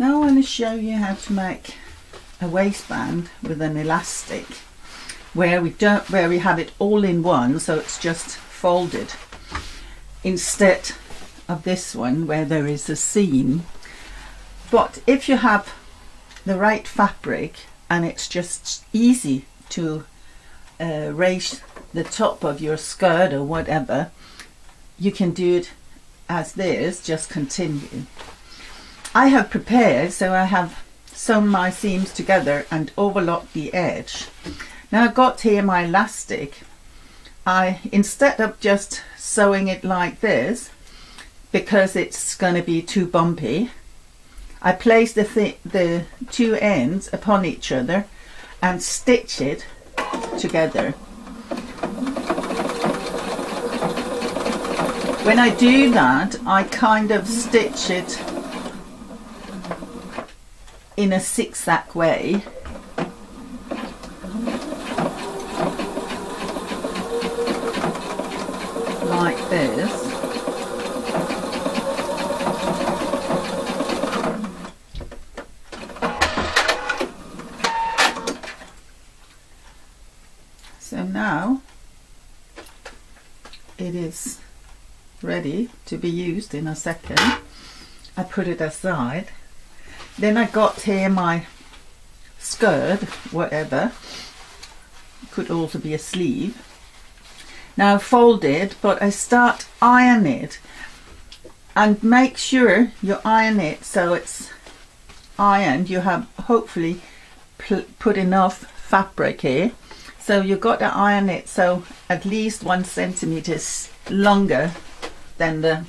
Now I want to show you how to make a waistband with an elastic where we have it all in one, so it's just folded, instead of this one where there is a seam. But if you have the right fabric and it's just easy to raise the top of your skirt or whatever, you can do it as this, just continue. I have prepared, so I have sewn my seams together and overlocked the edge. Now I've got here my elastic. Instead of just sewing it like this, because it's going to be too bumpy, I place the two ends upon each other and stitch it together. When I do that, I kind of stitch it in a zigzag way, like this. So now it is ready to be used in a second. I put it aside. Then I got here my skirt, whatever, could also be a sleeve. Now fold it, but I start iron it, and make sure you iron it so it's ironed. You have hopefully put enough fabric here, so you've got to iron it so at least 1 centimeter longer than the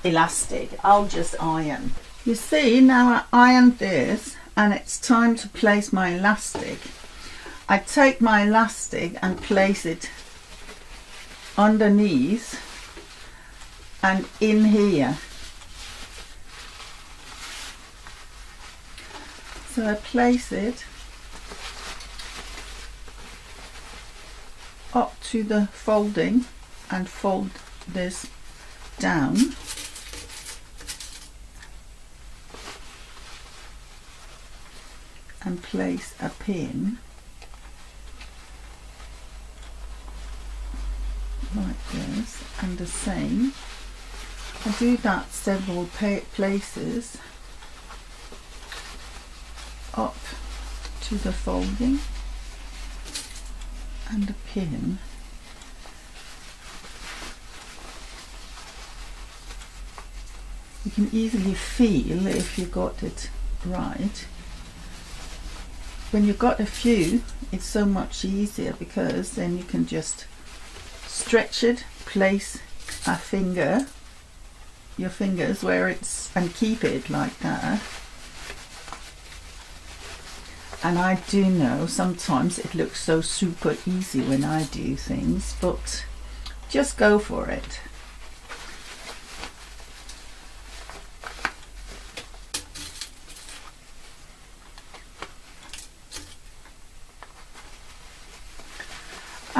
elastic. I'll just iron. You see, now I ironed this and it's time to place my elastic. I take my elastic and place it underneath and in here. So I place it up to the folding and fold this down. And place a pin like this, and the same. I do that several places up to the folding and a pin. You can easily feel if you got it right. When you've got a few, it's so much easier, because then you can just stretch it, place your fingers where it's, and keep it like that. And I do know sometimes it looks so super easy when I do things, but just go for it.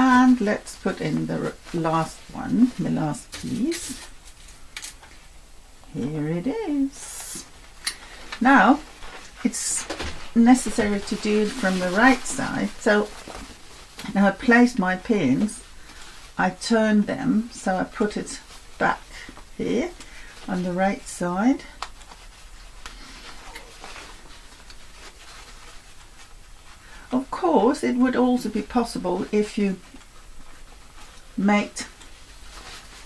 And let's put in the last one, the last piece. Here it is. Now it's necessary to do it from the right side. So now I placed my pins, I turned them, so I put it back here on the right side. Of course, it would also be possible if you make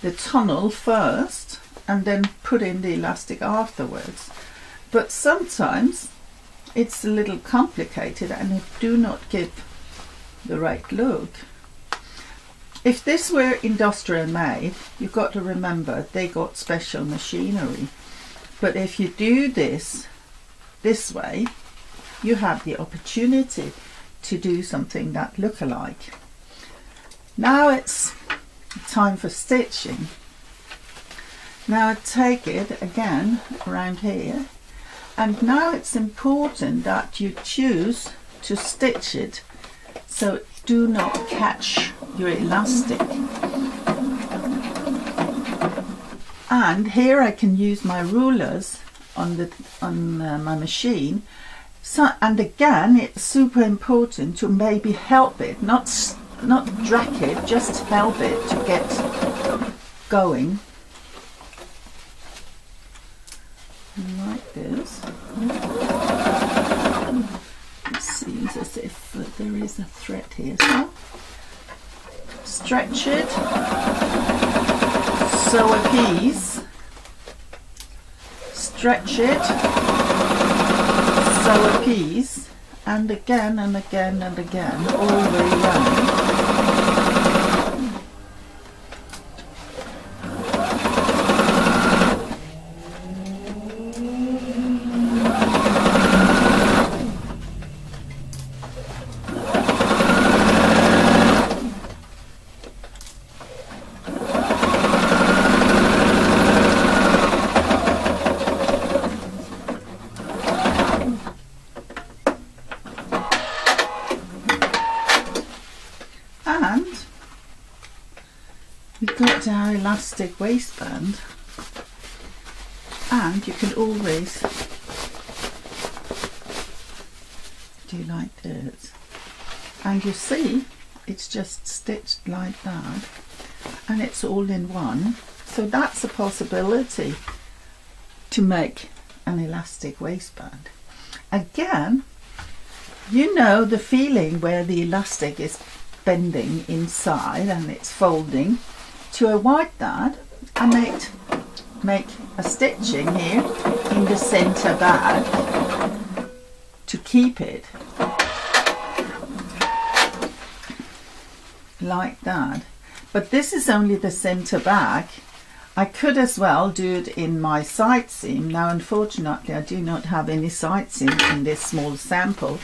the tunnel first and then put in the elastic afterwards. But sometimes it's a little complicated and it do not give the right look. If this were industrial made, you've got to remember they got special machinery. But if you do this way, you have the opportunity to do something that look alike. Now it's time for stitching. Now I take it again around here, and now it's important that you choose to stitch it so it do not catch your elastic. And here I can use my rulers my machine. So, and again, it's super important to maybe help it, not drag it, just help it to get going. Like this. It seems as if there is a thread here. So stretch it, sew a piece, stretch it, sew a piece, and again and again and again, all the way around. And we've got our elastic waistband, and you can always do like this, and you see it's just stitched like that, and it's all in one. So that's a possibility to make an elastic waistband. Again, you know the feeling where the elastic is bending inside and it's folding. To avoid that, I make a stitching here in the center bag to keep it like that. But this is only the center bag. I could as well do it in my side seam. Now unfortunately I do not have any side seam in this small sample,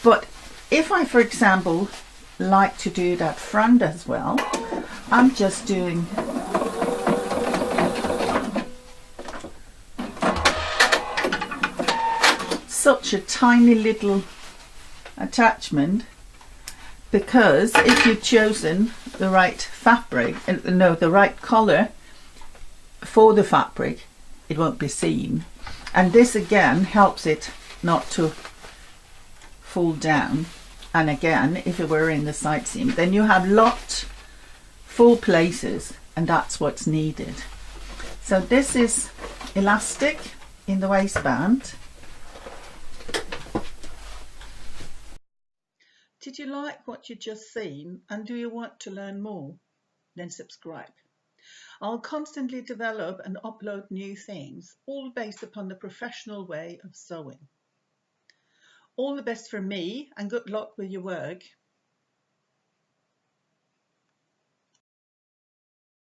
but if I, for example, like to do that front as well, I'm just doing such a tiny little attachment, because if you've chosen the right fabric, no, the right color for the fabric, it won't be seen. And this again helps it not to fall down. And again, if it were in the side seam, then you have full places, and that's what's needed. So this is elastic in the waistband. Did you like what you just seen, and do you want to learn more? Then subscribe. I'll constantly develop and upload new things, all based upon the professional way of sewing. All the best from me, and good luck with your work.